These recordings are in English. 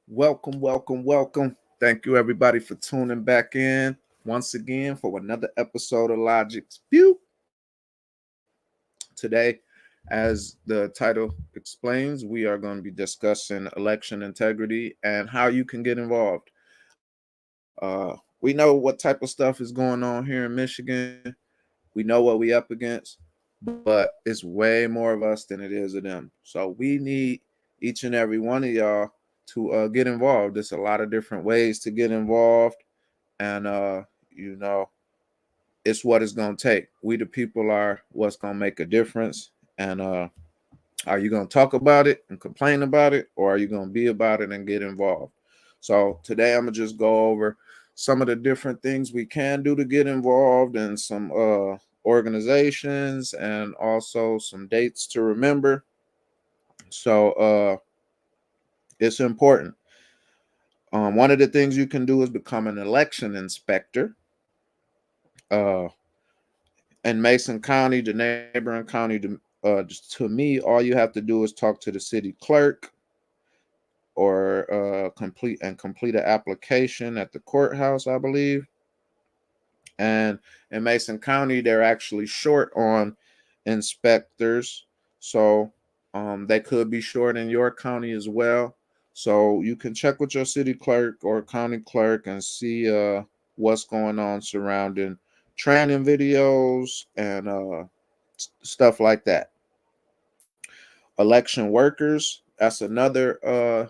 Welcome, welcome, welcome. Thank you, everybody, for tuning back in once again for another episode of Logik's View. Today, as the title explains, we are going to be discussing election integrity and how you can get involved. We know what type of stuff is going on here in Michigan. We know what we up against, but it's way more of us than it is of them. So we need each and every one of y'all to get involved. There's a lot of different ways to get involved, and it's what it's gonna take. We the people are what's gonna make a difference. And are you gonna talk about it and complain about it, or are you gonna be about it and get involved? So today I'm gonna just go over some of the different things we can do to get involved, and some organizations, and also some dates to remember. So it's important. One of the things you can do is become an election inspector. Uh, in Mason County, the neighboring county, to me, all you have to do is talk to the city clerk, or complete an application at the courthouse, I believe. And in Mason County, they're actually short on inspectors, so they could be short in your county as well. So you can check with your city clerk or county clerk and see what's going on surrounding training videos and stuff like that. Election workers, that's another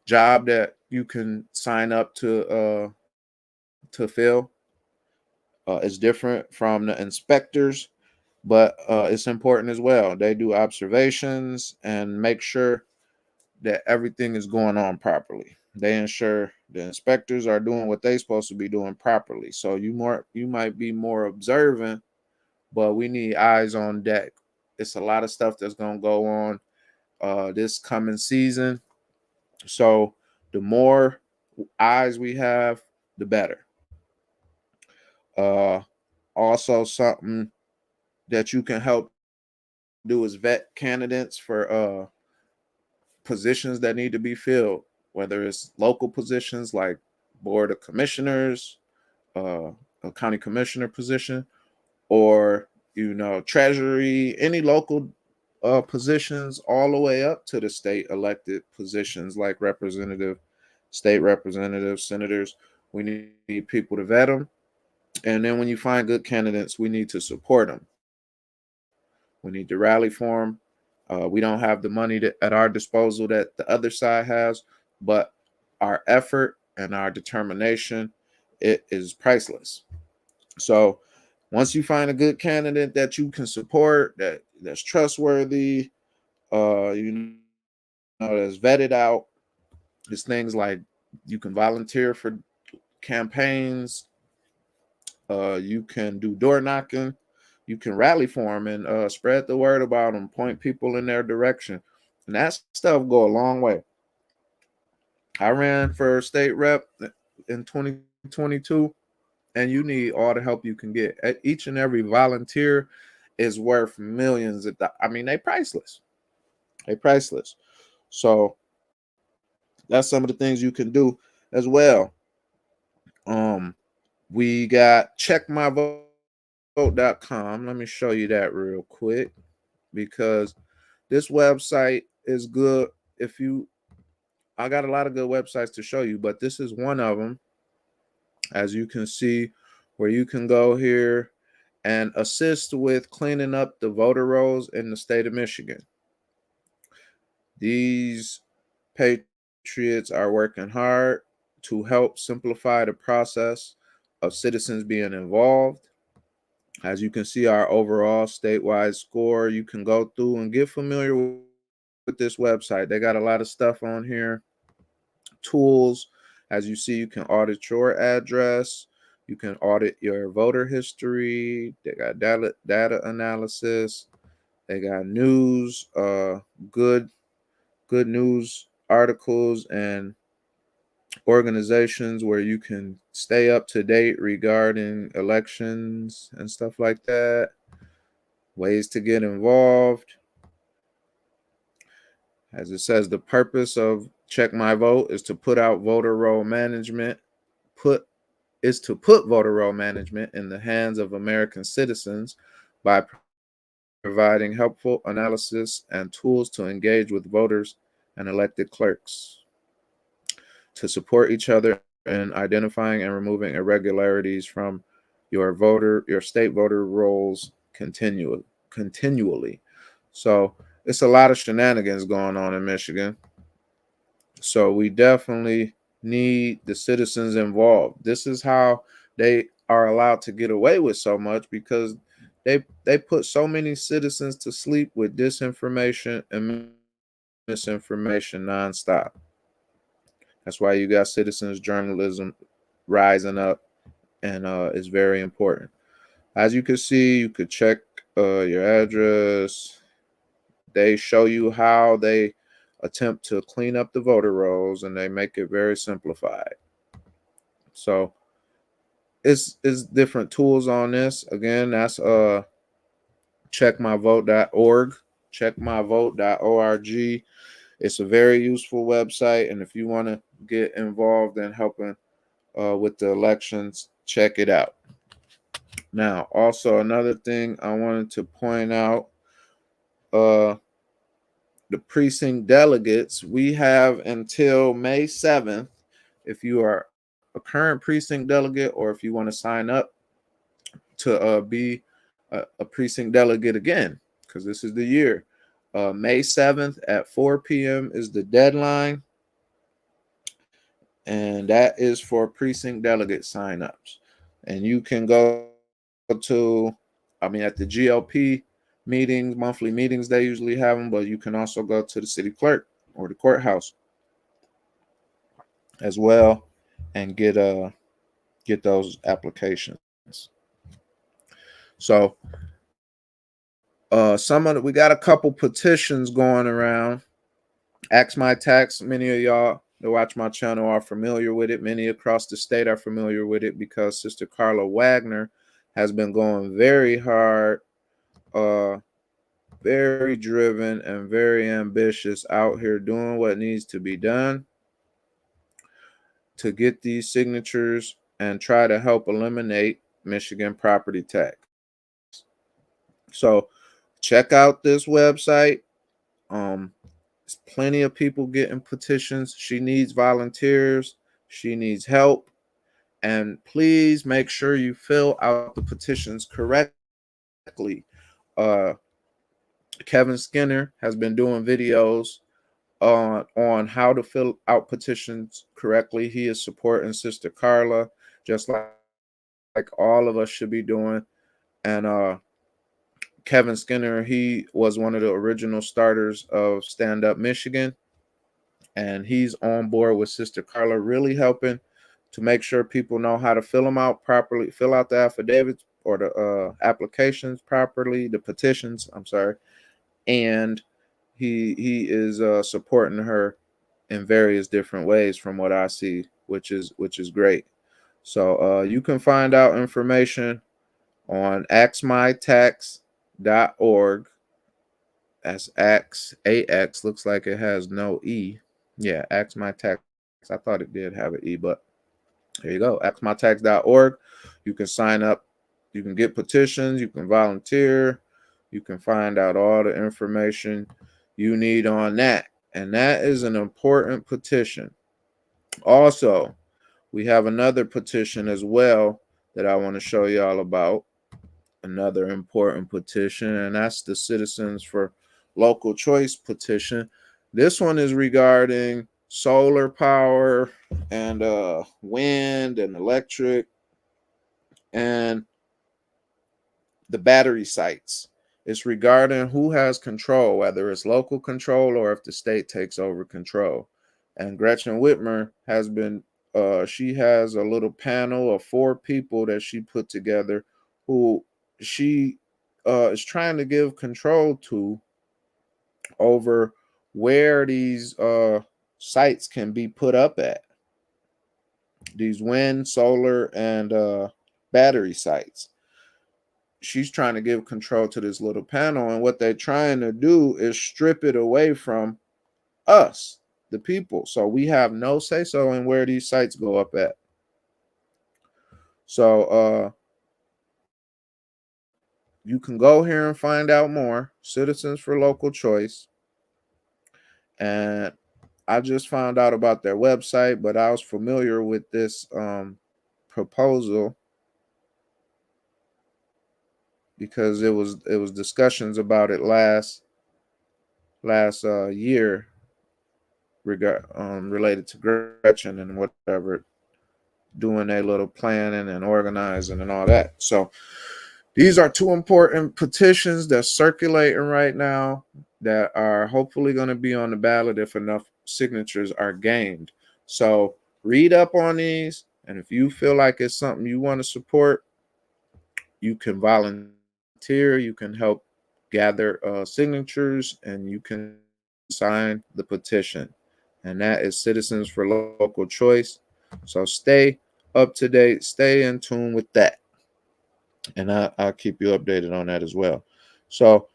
job that you can sign up to fill. It's different from the inspectors, but it's important as well. They do observations and make sure that everything is going on properly. They ensure the inspectors are doing what they're supposed to be doing properly. So you might be more observant, but we need eyes on deck. It's a lot of stuff that's gonna go on this coming season. So the more eyes we have, the better. Uh, Also, something that you can help do is vet candidates for positions that need to be filled, whether it's local positions like board of commissioners, a county commissioner position, or treasury, any local positions, all the way up to the state elected positions like representative, state representatives, senators. We need people to vet them, and then when you find good candidates, we need to support them. We need to rally for them. We don't have the money at our disposal that the other side has, but our effort and our determination, it is priceless. So once you find a good candidate that you can support, that's trustworthy, that's vetted out, it's things like you can volunteer for campaigns, you can do door knocking, you can rally for them and spread the word about them, point people in their direction, and that stuff go a long way. I ran for state rep in 2022, and you need all the help you can get. Each and every volunteer is worth millions of dollars. I mean, they priceless. They priceless. So that's some of the things you can do as well. Um, we got checkmyvote.com. Let me show you that real quick, because this website is good. If you, I got a lot of good websites to show you, but this is one of them. As you can see, where you can go here and assist with cleaning up the voter rolls in the state of Michigan. These patriots are working hard to help simplify the process of citizens being involved. As you can see, our overall statewide score, you can go through and get familiar with this website. They got a lot of stuff on here, tools. As you see, you can audit your address. You can audit your voter history. They got data analysis. They got news, good news articles and organizations where you can stay up to date regarding elections and stuff like that. Ways to get involved. As it says, the purpose of Check My Vote is to put voter roll management in the hands of American citizens by providing helpful analysis and tools to engage with voters and elected clerks, to support each other in identifying and removing irregularities from your state voter rolls continually. So it's a lot of shenanigans going on in Michigan. So we definitely need the citizens involved. This is how they are allowed to get away with so much, because they put so many citizens to sleep with disinformation and misinformation nonstop. That's why you got citizens journalism rising up, and it's very important. As you can see, you could check your address. They show you how they attempt to clean up the voter rolls, and they make it very simplified. So it's different tools on this. Again, that's checkmyvote.org, checkmyvote.org. It's a very useful website, and if you want to get involved in helping with the elections, check it out. Now, also another thing I wanted to point out, the precinct delegates, we have until May 7th. If you are a current precinct delegate, or if you want to sign up to be a precinct delegate again, because this is the year. May 7th at 4 p.m. is the deadline, and that is for precinct delegate signups. And you can go to, at the GLP meetings, monthly meetings, they usually have them, but you can also go to the city clerk or the courthouse as well and get those applications. So we got a couple petitions going around. Ask My Tax, many of y'all that watch my channel are familiar with it. Many across the state are familiar with it because Sister Carla Wagner has been going very hard, very driven, and very ambitious out here doing what needs to be done to get these signatures and try to help eliminate Michigan property tax. So check out this website. There's plenty of people getting petitions. She needs volunteers. She needs help. And please make sure you fill out the petitions correctly. Kevin Skinner has been doing videos on how to fill out petitions correctly. He is supporting Sister Carla, just like all of us should be doing. And Kevin Skinner, he was one of the original starters of Stand Up Michigan, and he's on board with Sister Carla, really helping to make sure people know how to fill them out properly, fill out the affidavits or the applications properly, the petitions, I'm sorry. And he is supporting her in various different ways from what I see, which is great. So you can find out information on axmytax.org. That's AX, looks like it has no E. Yeah, axmytax. I thought it did have an E, but there you go. axmytax.org. You can sign up. You can get petitions. You can volunteer. You can find out all the information you need on that. And that is an important petition. Also, we have another petition as well that I want to show y'all about. Another important petition, and that's the Citizens for Local Choice petition. This one is regarding solar power and wind and electric and the battery sites. It's regarding who has control, whether it's local control or if the state takes over control. And Gretchen Whitmer has been, she has a little panel of 4 people that she put together who she is trying to give control to over where these sites can be put up at. These wind, solar, and battery sites. She's trying to give control to this little panel, and what they're trying to do is strip it away from us, the people. So we have no say so in where these sites go up at. So you can go here and find out more. Citizens for Local Choice. And I just found out about their website, but I was familiar with this proposal because it was discussions about it last year related to Gretchen and whatever, doing a little planning and organizing and all that. So these are two important petitions that's circulating right now that are hopefully going to be on the ballot if enough signatures are gained. So read up on these, and if you feel like it's something you want to support, you can volunteer, you can help gather signatures, and you can sign the petition. And that is Citizens for Local Choice. So stay up to date, stay in tune with that. And I'll keep you updated on that as well. So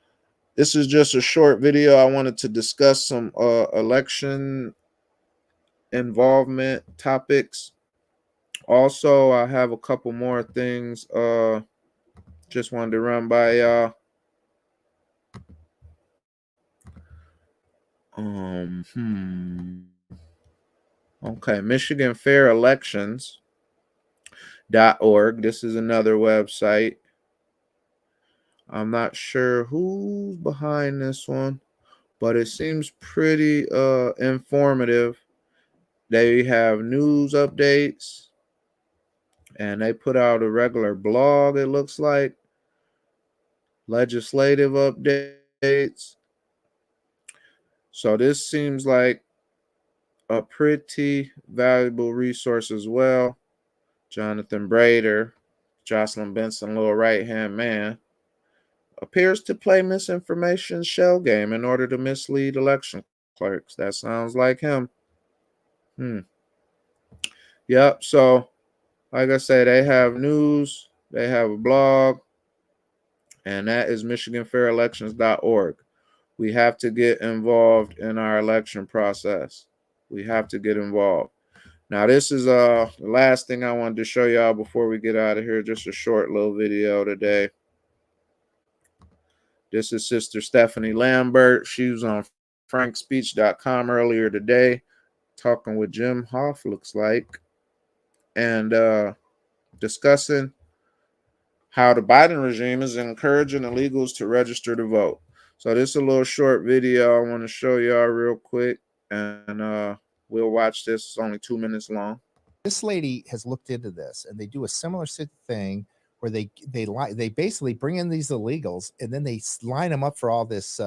this is just a short video. I wanted to discuss some election involvement topics. Also, I have a couple more things just wanted to run by y'all. Okay, Michigan Fair Elections.org. This is another website. I'm not sure who's behind this one, but it seems pretty informative. They have news updates, and they put out a regular blog, it looks like, legislative updates. So this seems like a pretty valuable resource as well. Jonathan Brader, Jocelyn Benson, little right-hand man, appears to play misinformation shell game in order to mislead election clerks. That sounds like him. Yep. So, like I say, they have news, they have a blog, and that is MichiganFairElections.org. We have to get involved in our election process. We have to get involved. Now, this is the last thing I wanted to show y'all before we get out of here. Just a short little video today. This is Sister Stephanie Lambert. She was on frankspeech.com earlier today, talking with Jim Hoff, looks like, and discussing how the Biden regime is encouraging illegals to register to vote. So this is a little short video I want to show y'all real quick, and we'll watch this. It's only 2 minutes long. This lady has looked into this, and they do a similar thing where they basically bring in these illegals, and then they line them up for all this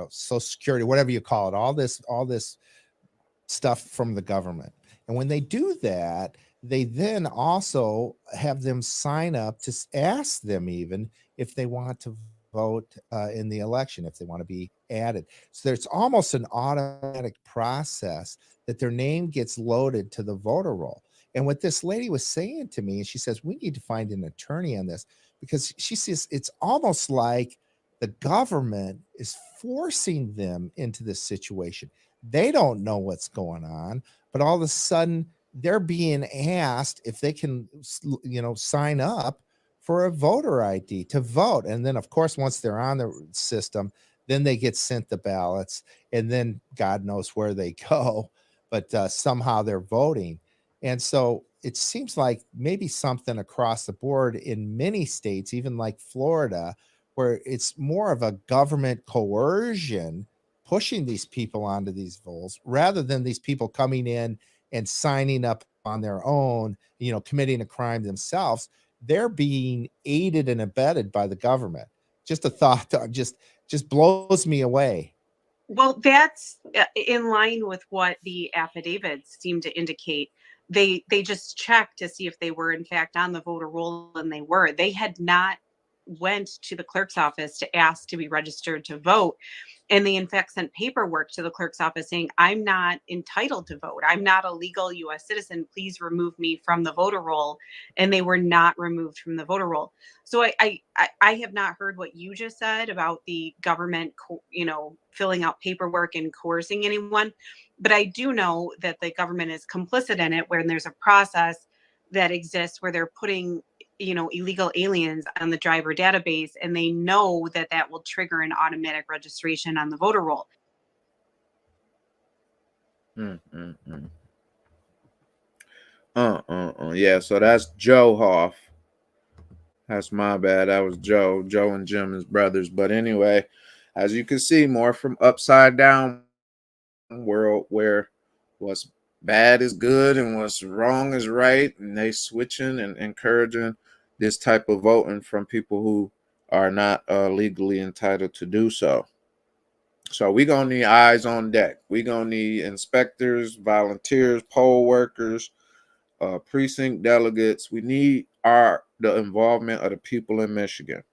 Social Security, whatever you call it, all this stuff from the government. And when they do that, they then also have them sign up to ask them even if they want to vote in the election, if they want to be added. So there's almost an automatic process that their name gets loaded to the voter roll. And what this lady was saying to me, she says, we need to find an attorney on this, because she says it's almost like the government is forcing them into this situation. They don't know what's going on, but all of a sudden they're being asked if they can, sign up for a voter ID to vote. And then, of course, once they're on the system, then they get sent the ballots, and then God knows where they go, but somehow they're voting. And so it seems like maybe something across the board in many states, even like Florida, where it's more of a government coercion pushing these people onto these votes rather than these people coming in and signing up on their own, committing a crime themselves. They're being aided and abetted by the government. Just a thought that just blows me away. Well, that's in line with what the affidavits seem to indicate. They just checked to see if they were in fact on the voter roll, and they were. They had not went to the clerk's office to ask to be registered to vote. And they, in fact, sent paperwork to the clerk's office saying, I'm not entitled to vote. I'm not a legal US citizen. Please remove me from the voter roll. And they were not removed from the voter roll. So I have not heard what you just said about the government, filling out paperwork and coercing anyone. But I do know that the government is complicit in it, where there's a process that exists where they're putting illegal aliens on the driver database, and they know that that will trigger an automatic registration on the voter roll. Yeah, so that's Joe Hoff. That's my bad. That was Joe. Joe and Jim is brothers. But anyway, as you can see, more from upside down world where what's bad is good and what's wrong is right, and they switching and encouraging this type of voting from people who are not legally entitled to do so. So we're gonna need eyes on deck. We're gonna need inspectors, volunteers, poll workers, precinct delegates. We need the involvement of the people in Michigan.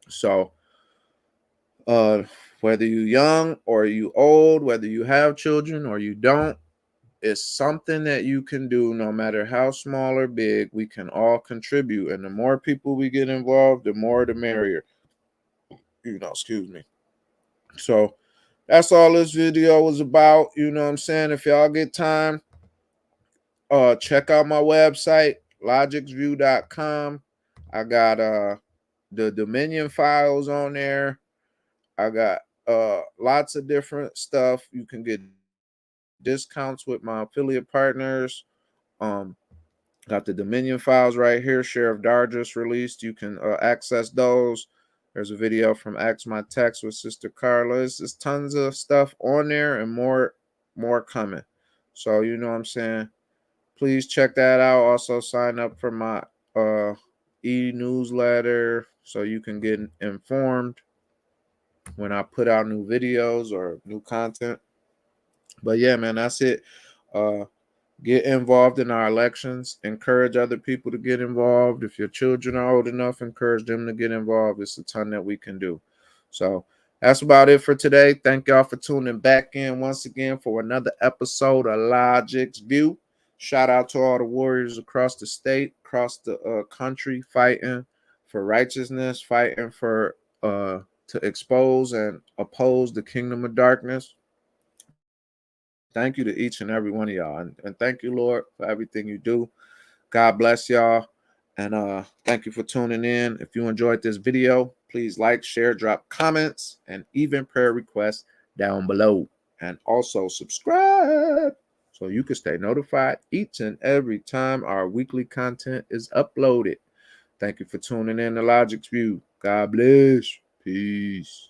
So whether you're young or you old, whether you have children or you don't, it's something that you can do no matter how small or big. We can all contribute. And the more people we get involved, the more the merrier. Excuse me. So that's all this video was about. You know what I'm saying? If y'all get time, check out my website, logiksview.com. I got the Dominion files on there. I got lots of different stuff. You can get discounts with my affiliate partners. Got the Dominion files right here. Sheriff Dar just released. You can access those. There's a video from Ask My Text with Sister Carla. There's tons of stuff on there and more coming. So you know what I'm saying? Please check that out. Also sign up for my e-newsletter so you can get informed when I put out new videos or new content. But yeah, man, that's it. Get involved in our elections. Encourage other people to get involved. If your children are old enough, encourage them to get involved. It's a ton that we can do. So that's about it for today. Thank y'all for tuning back in once again for another episode of Logik's View. Shout out to all the warriors across the state, across the country, fighting for righteousness, fighting for to expose and oppose the kingdom of darkness. Thank you to each and every one of y'all. And thank you, Lord, for everything you do. God bless y'all. And thank you for tuning in. If you enjoyed this video, please like, share, drop comments, and even prayer requests down below. And also subscribe so you can stay notified each and every time our weekly content is uploaded. Thank you for tuning in to Logik's View. God bless. Peace.